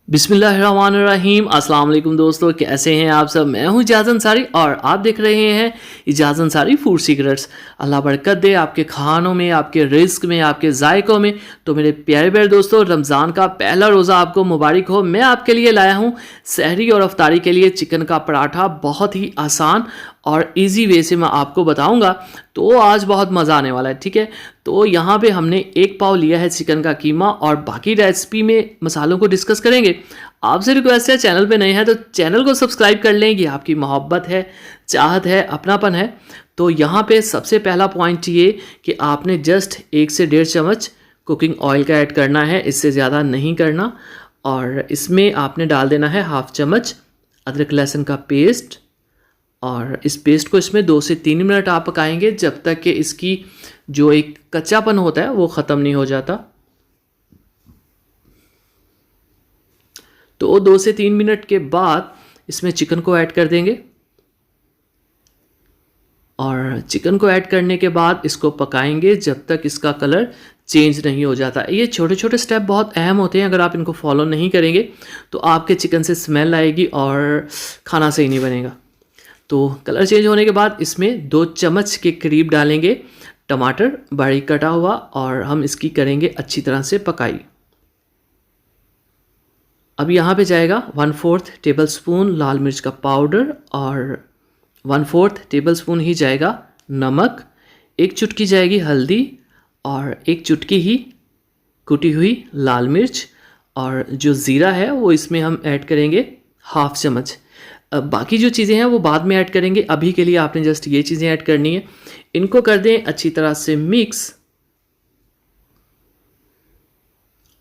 बिस्मिल्लाहिर्रहमानिर्रहीम। अस्सलाम वालेकुम दोस्तों, कैसे हैं आप सब। मैं हूं इजाज़ अंसारी और आप देख रहे हैं इजाज़ अंसारी फूड सीक्रेट्स। अल्लाह बरकत दे आपके खानों में, आपके रिस्क में, आपके जायकों में। तो मेरे प्यारे प्यारे दोस्तों, रमज़ान का पहला रोज़ा आपको मुबारक हो। मैं आपके लिए लाया हूं सहरी और अफ्तारी के लिए चिकन का पराठा, बहुत ही आसान और इजी वे से मैं आपको बताऊंगा। तो आज बहुत मज़ा आने वाला है, ठीक है। तो यहाँ पे हमने एक पाव लिया है चिकन का कीमा और बाकी रेसिपी में मसालों को डिस्कस करेंगे। आपसे रिक्वेस्ट है, चैनल पे नए हैं तो चैनल को सब्सक्राइब कर लें। ये आपकी मोहब्बत है, चाहत है, अपनापन है। तो यहाँ पे सबसे पहला पॉइंट ये कि आपने जस्ट 1 से 1.5 चम्मच कुकिंग ऑयल का ऐड करना है, इससे ज़्यादा नहीं करना। और इसमें आपने डाल देना है 1/2 चम्मच अदरक लहसुन का पेस्ट। और इस पेस्ट को इसमें 2 से 3 मिनट आप पकाएंगे जब तक कि इसकी जो एक कच्चापन होता है वो ख़त्म नहीं हो जाता। तो 2 से 3 मिनट के बाद इसमें चिकन को ऐड कर देंगे। और चिकन को ऐड करने के बाद इसको पकाएंगे जब तक इसका कलर चेंज नहीं हो जाता। ये छोटे छोटे स्टेप बहुत अहम होते हैं, अगर आप इनको फॉलो नहीं करेंगे तो आपके चिकन से स्मेल आएगी और खाना सही नहीं बनेगा। तो कलर चेंज होने के बाद इसमें 2 चम्मच के करीब डालेंगे टमाटर बारीक कटा हुआ और हम इसकी करेंगे अच्छी तरह से पकाई। अब यहाँ पे जाएगा 1/4 टेबल स्पून लाल मिर्च का पाउडर और 1/4 टेबल स्पून ही जाएगा नमक, 1 चुटकी जाएगी हल्दी और 1 चुटकी ही कुटी हुई लाल मिर्च। और जो ज़ीरा है वो इसमें हम ऐड करेंगे 1/2 चम्मच। अब बाकी जो चीज़ें हैं वो बाद में ऐड करेंगे, अभी के लिए आपने जस्ट ये चीज़ें ऐड करनी है। इनको कर दें अच्छी तरह से मिक्स।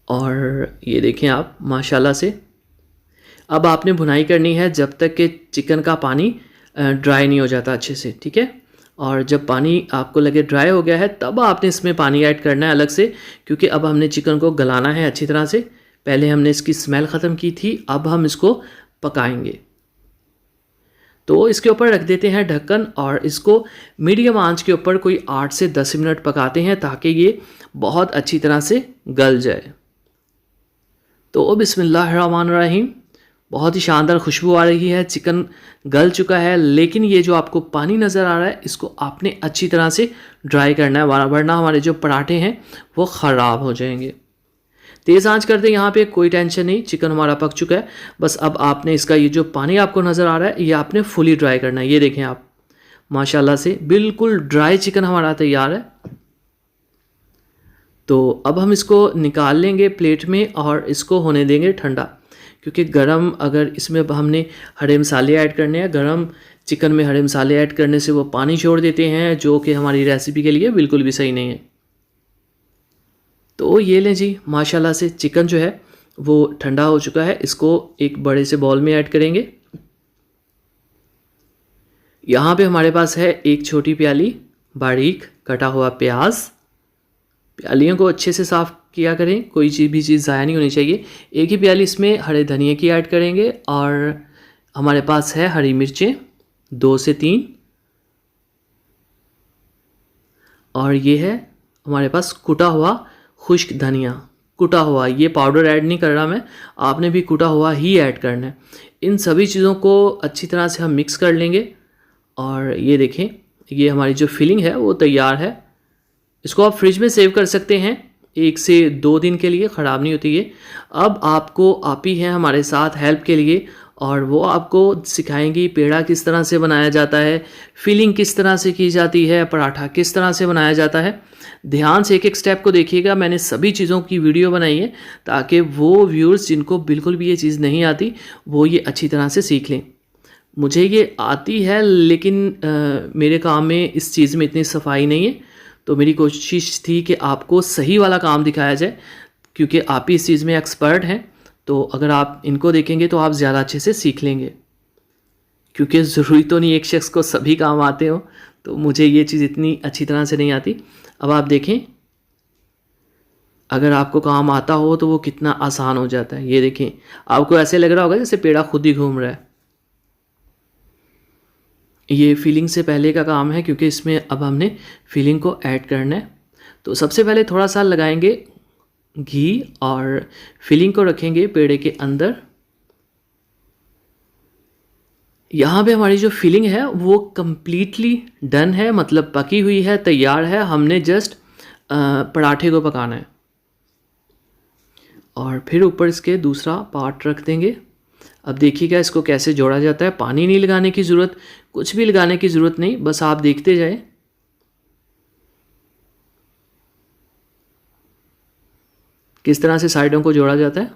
और ये देखें आप माशाल्लाह से। अब आपने भुनाई करनी है जब तक कि चिकन का पानी ड्राई नहीं हो जाता अच्छे से, ठीक है। और जब पानी आपको लगे ड्राई हो गया है तब आपने इसमें पानी ऐड करना है अलग से, क्योंकि अब हमने चिकन को गलाना है अच्छी तरह से। पहले हमने इसकी स्मेल ख़त्म की थी, अब हम इसको पकाएंगे। तो इसके ऊपर रख देते हैं ढक्कन और इसको मीडियम आंच के ऊपर कोई 8 से 10 मिनट पकाते हैं ताकि ये बहुत अच्छी तरह से गल जाए। तो बिस्मिल्लाहिर्रहमानिर्रहीम, बहुत ही शानदार खुशबू आ रही है, चिकन गल चुका है। लेकिन ये जो आपको पानी नज़र आ रहा है इसको आपने अच्छी तरह से ड्राई करना है, वरना हमारे जो पराठे हैं वो ख़राब हो जाएंगे। तेज़ आंच कर दें यहाँ पे, कोई टेंशन नहीं, चिकन हमारा पक चुका है। बस अब आपने इसका ये जो पानी आपको नज़र आ रहा है ये आपने फुली ड्राई करना है। ये देखें आप माशाल्लाह से बिल्कुल ड्राई चिकन हमारा तैयार है। तो अब हम इसको निकाल लेंगे प्लेट में और इसको होने देंगे ठंडा, क्योंकि गरम अगर इसमें हमने हरे मसाले ऐड करने हैं, गरम चिकन में हरे मसाले ऐड करने से वो पानी छोड़ देते हैं, जो कि हमारी रेसिपी के लिए बिल्कुल भी सही नहीं है। तो ये लें जी, माशाल्लाह से चिकन जो है वो ठंडा हो चुका है। इसको एक बड़े से बॉल में ऐड करेंगे। यहाँ पे हमारे पास है 1 छोटी प्याली बारीक कटा हुआ प्याज। प्यालियों को अच्छे से साफ़ किया करें, कोई चीज़ ज़ाया नहीं होनी चाहिए। 1 ही प्याली इसमें हरे धनिए की ऐड करेंगे। और हमारे पास है हरी मिर्चें 2 से 3। और ये है हमारे पास कुटा हुआ खुश्क धनिया, कुटा हुआ, ये पाउडर ऐड नहीं कर रहा मैं, आपने भी कुटा हुआ ही ऐड करना है। इन सभी चीज़ों को अच्छी तरह से हम मिक्स कर लेंगे। और ये देखें, ये हमारी जो फिलिंग है वो तैयार है। इसको आप फ्रिज में सेव कर सकते हैं 1 से 2 दिन के लिए, ख़राब नहीं होती ये। अब आपको आप ही हैं हमारे साथ हेल्प के लिए और वो आपको सिखाएंगी पेड़ा किस तरह से बनाया जाता है, फिलिंग किस तरह से की जाती है, पराठा किस तरह से बनाया जाता है। ध्यान से एक एक स्टेप को देखिएगा, मैंने सभी चीज़ों की वीडियो बनाई है ताकि वो व्यूअर्स जिनको बिल्कुल भी ये चीज़ नहीं आती वो ये अच्छी तरह से सीख लें। मुझे ये आती है लेकिन मेरे काम में इस चीज़ में इतनी सफाई नहीं है, तो मेरी कोशिश थी कि आपको सही वाला काम दिखाया जाए, क्योंकि आप ही इस चीज़ में एक्सपर्ट हैं। तो अगर आप इनको देखेंगे तो आप ज़्यादा अच्छे से सीख लेंगे, क्योंकि ज़रूरी तो नहीं एक शख्स को सभी काम आते हो। तो मुझे ये चीज़ इतनी अच्छी तरह से नहीं आती। अब आप देखें, अगर आपको काम आता हो तो वो कितना आसान हो जाता है। ये देखें, आपको ऐसे लग रहा होगा जैसे पेड़ा खुद ही घूम रहा है। ये फिलिंग से पहले का काम है, क्योंकि इसमें अब हमने फिलिंग को ऐड करना है। तो सबसे पहले थोड़ा सा लगाएंगे घी और फिलिंग को रखेंगे पेड़े के अंदर। यहाँ पे हमारी जो फिलिंग है वो कम्प्लीटली डन है, मतलब पकी हुई है, तैयार है। हमने जस्ट पराठे को पकाना है। और फिर ऊपर इसके दूसरा पार्ट रख देंगे। अब देखिएगा इसको कैसे जोड़ा जाता है। पानी नहीं लगाने की ज़रूरत, कुछ भी लगाने की ज़रूरत नहीं, बस आप देखते जाएं। किस तरह से साइडों को जोड़ा जाता है।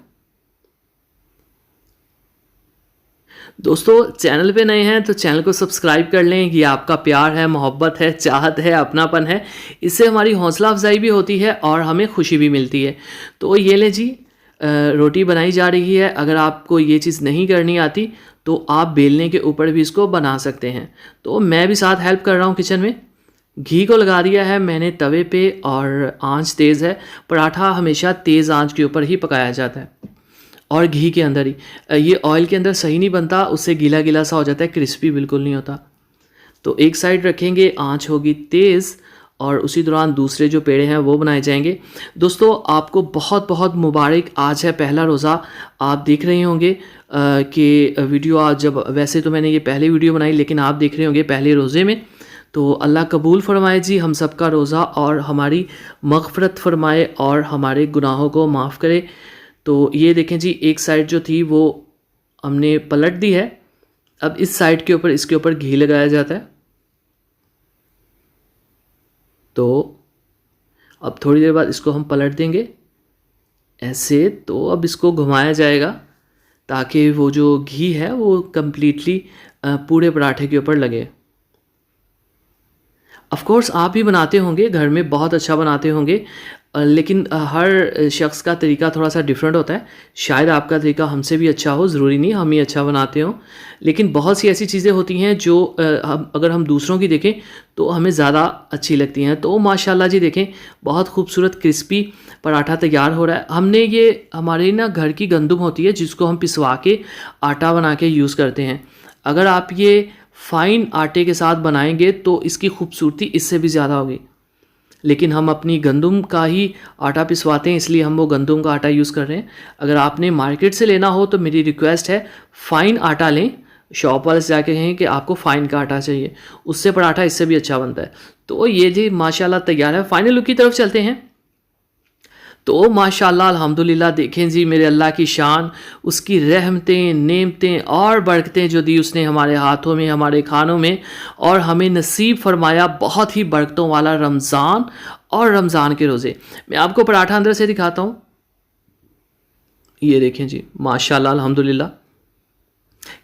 दोस्तों चैनल पे नए हैं तो चैनल को सब्सक्राइब कर लें। ये आपका प्यार है, मोहब्बत है, चाहत है, अपनापन है। इससे हमारी हौसला अफजाई भी होती है और हमें खुशी भी मिलती है। तो ये ले जी, रोटी बनाई जा रही है। अगर आपको ये चीज़ नहीं करनी आती तो आप बेलने के ऊपर भी इसको बना सकते हैं। तो मैं भी साथ हेल्प कर रहा हूँ किचन में। घी को लगा दिया है मैंने तवे पे और आंच तेज़ है। पराठा हमेशा तेज़ आंच के ऊपर ही पकाया जाता है और घी के अंदर ही। ये ऑयल के अंदर सही नहीं बनता, उससे गीला गीला सा हो जाता है, क्रिस्पी बिल्कुल नहीं होता। तो एक साइड रखेंगे, आंच होगी तेज़ और उसी दौरान दूसरे जो पेड़े हैं वो बनाए जाएंगे। दोस्तों आपको बहुत बहुत मुबारक, आज है पहला रोज़ा। आप देख रहे होंगे कि वीडियो आज, जब वैसे तो मैंने ये पहले वीडियो बनाई, लेकिन आप देख रहे होंगे पहले रोज़े में। तो अल्लाह कबूल फरमाए जी हम सब का रोज़ा, और हमारी मग़फ़रत फरमाए और हमारे गुनाहों को माफ़ करे। तो ये देखें जी, एक साइड जो थी वो हमने पलट दी है। अब इस साइड के ऊपर, इसके ऊपर घी लगाया जाता है। तो अब थोड़ी देर बाद इसको हम पलट देंगे ऐसे। तो अब इसको घुमाया जाएगा ताकि वो जो घी है वो कम्प्लीटली पूरे पराठे के ऊपर लगे। ऑफ़ कोर्स आप भी बनाते होंगे घर में, बहुत अच्छा बनाते होंगे, लेकिन हर शख्स का तरीका थोड़ा सा डिफरेंट होता है। शायद आपका तरीका हमसे भी अच्छा हो, ज़रूरी नहीं हम ही अच्छा बनाते हों। लेकिन बहुत सी ऐसी चीज़ें होती हैं जो अगर हम दूसरों की देखें तो हमें ज़्यादा अच्छी लगती हैं। तो माशाल्लाह जी देखें, बहुत खूबसूरत क्रिस्पी पराठा तैयार हो रहा है। हमने ये, हमारे ना घर की गंदम होती है जिसको हम पिसवा के आटा बना के यूज़ करते हैं। अगर आप ये फ़ाइन आटे के साथ बनाएंगे तो इसकी खूबसूरती इससे भी ज़्यादा होगी। लेकिन हम अपनी गंदम का ही आटा पिसवाते हैं, इसलिए हम वो गंदम का आटा यूज़ कर रहे हैं। अगर आपने मार्केट से लेना हो तो मेरी रिक्वेस्ट है, फ़ाइन आटा लें। शॉप वाले से जाके कहें कि आपको फ़ाइन का आटा चाहिए, उससे पराठा इससे भी अच्छा बनता है। तो ये जी माशाल्लाह तैयार है। फाइनल लुक की तरफ चलते हैं। तो माशाल्लाह अल्हम्दुलिल्लाह, देखें जी मेरे अल्लाह की शान, उसकी रहमतें, नेमतें और बरकतें जो दी उसने हमारे हाथों में, हमारे खानों में, और हमें नसीब फरमाया बहुत ही बरकतों वाला रमज़ान और रमज़ान के रोज़े। मैं आपको पराठा अंदर से दिखाता हूँ। ये देखें जी माशाल्लाह अल्हम्दुलिल्लाह,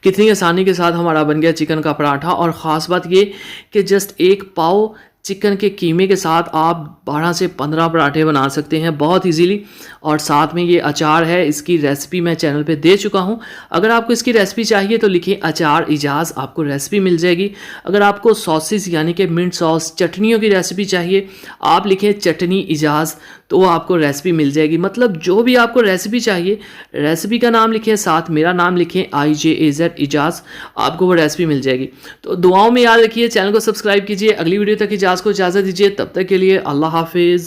कितनी आसानी के साथ हमारा बन गया चिकन का पराठा। और ख़ास बात ये कि जस्ट एक पाव चिकन के कीमे के साथ आप 12 से 15 पराठे बना सकते हैं बहुत इजीली। और साथ में ये अचार है, इसकी रेसिपी मैं चैनल पे दे चुका हूँ। अगर आपको इसकी रेसिपी चाहिए तो लिखिए अचार इजाज़, आपको रेसिपी मिल जाएगी। अगर आपको सॉसेस यानी कि मिंट सॉस, चटनियों की रेसिपी चाहिए, आप लिखें चटनी इजाज़, तो आपको रेसिपी मिल जाएगी। मतलब जो भी आपको रेसिपी चाहिए, रेसिपी का नाम लिखें, साथ मेरा नाम लिखें IJAZ इजाज़, आपको वो रेसिपी मिल जाएगी। तो दुआओं में याद रखिए, चैनल को सब्सक्राइब कीजिए। अगली वीडियो तक को इजाज़त दीजिए। तब तक के लिए अल्लाह हाफिज़।